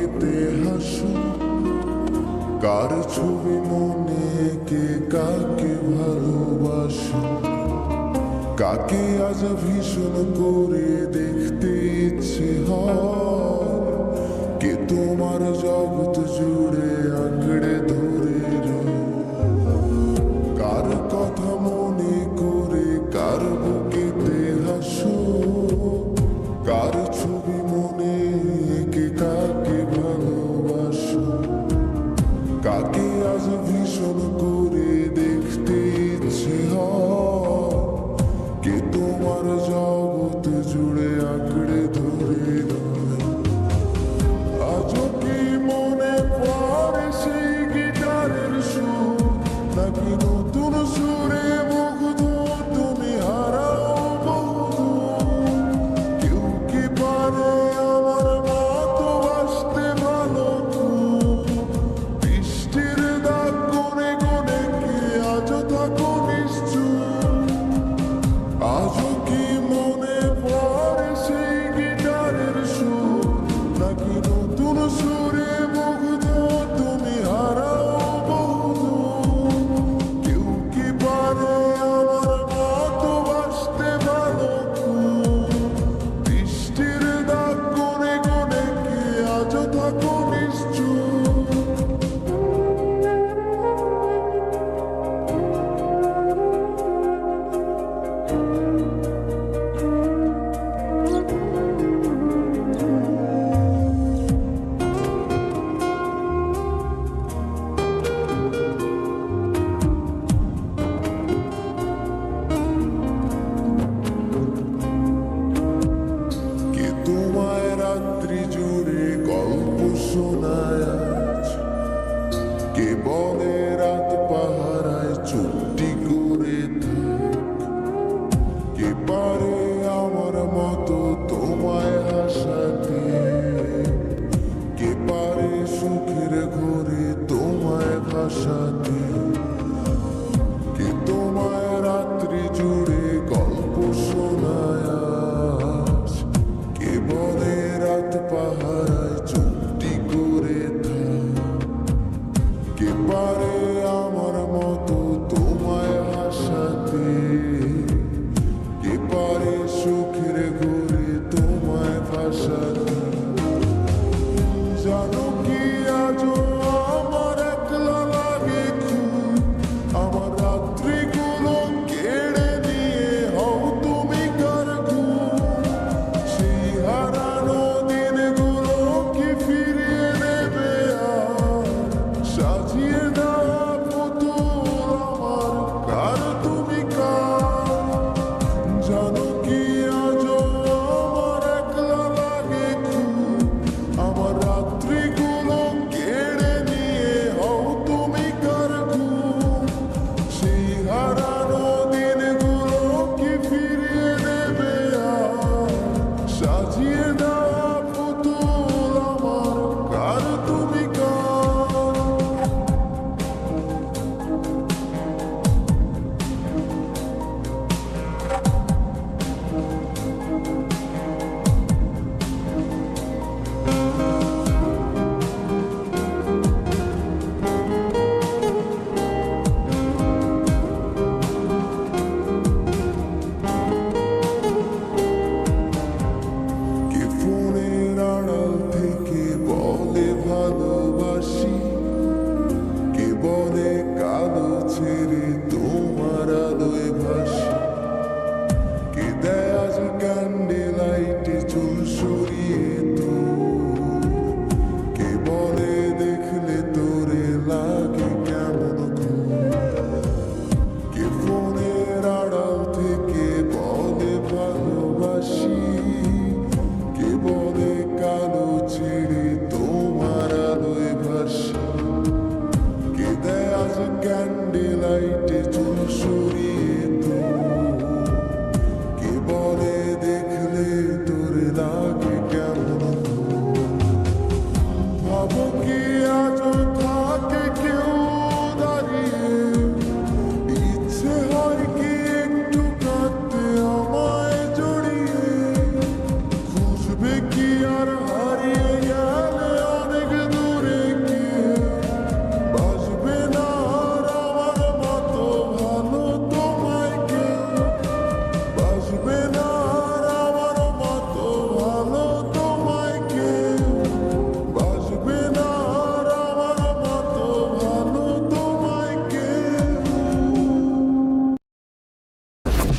বুকেতে হাসো, কার ছবি মনে কে কাকে ভালোবাসো, কাকে আজ ভীষণ করে দেখতে ইচ্ছে হয়, কে তোমার জগৎ জুড়ে আঁকড়ে ধরে রয়। কার কথা মনে করে কার বুকেতে হাসো, কার ছবি মনে কে কাকে ভালোবাসো, কাকে আজ ভীষণ করে দেখতে ইচ্ছে হয়, কে তোমার জগৎ জুড়ে আঁকড়ে ধরে রয়। আজও কি মনে পড়ে সেই গিটারের সুর, নাকি নতুন সুরে মুগ্ধ তুমি হারাও বহুদূর? কেউ কি পারে আমার মতো বাসতে ভালো খুব? বৃষ্টির দাগ কোণে কোণে কি আজও থাকো নিশ্চুপ? আজও কি মনে পড়ে সেই গিটারের সুর, নাকি নতুন সুরে মুগ্ধ তুমি হারাও বহুদূর? কেউ কি পারে আমার মতো বাসতে ভালো খুব? বৃষ্টির দাগ কোণে কোণে কি আজও থাকো নিশ্চুপ? কে তোমায় রাত্রি জুড়ে গল্প শোনায় আজ? কে বলে রাত পাহারায় চুপটি করে থাক? কে পারে আমার মতো তোমায় হাসাতে? কে পারে সুখের ঘরে তোমায় ভাসাতে? কে তোমায় রাত্রি জুড়ে গল্প শোনায় আজ? কে বলে রাত পাহারায় চুপটি করে থাক? কে পারে আমার মতো তোমায় হাসাতে? কে পারে সুখের ঘরে তোমায় ভাসাতে? জানো কি আজও আমার একলা লাগে খুব, আমার রাত্রিগুলো কেড়ে নিয়ে হও তুমি কার ঘুম? সেই হারানো দিনগুলো কি ফিরিয়ে দেবে আর? সাজিয়ে দেওয়া পুতুল আমার, কার তুমি কার? জানো কি আজও আমার একলা লাগে খুব, আমার রাত্রিগুলো কেড়ে নিয়ে হও তুমি কার ঘুম? সেই হারানো দিনগুলো কি ফিরিয়ে দেবে আর? সাজিয়ে দেওয়া পুতুল আমার, কার তুমি কার? কে ফোনের আড়াল থেকে বলে ভালোবাসি? কে বলে কালো ছেড়ে তোমার আলোয় ভাসি? কে দেয় আজ ক্যান্ডেল লাইটে চুল সরিয়ে তোর? কে বলে দেখলে তোরে লাগে কেমন ঘুম? কে ফোনের আড়াল থেকে বলে ভালোবাসি? কে বলে কালো ছেড়ে তোমার আলোয় ভাসি? কে দেয় আজ ক্যান্ডেল লাইটে চুল সরিয়ে তোর? কে বলে দেখলে তোরে লাগে কেমন ঘুম? ভাবো কি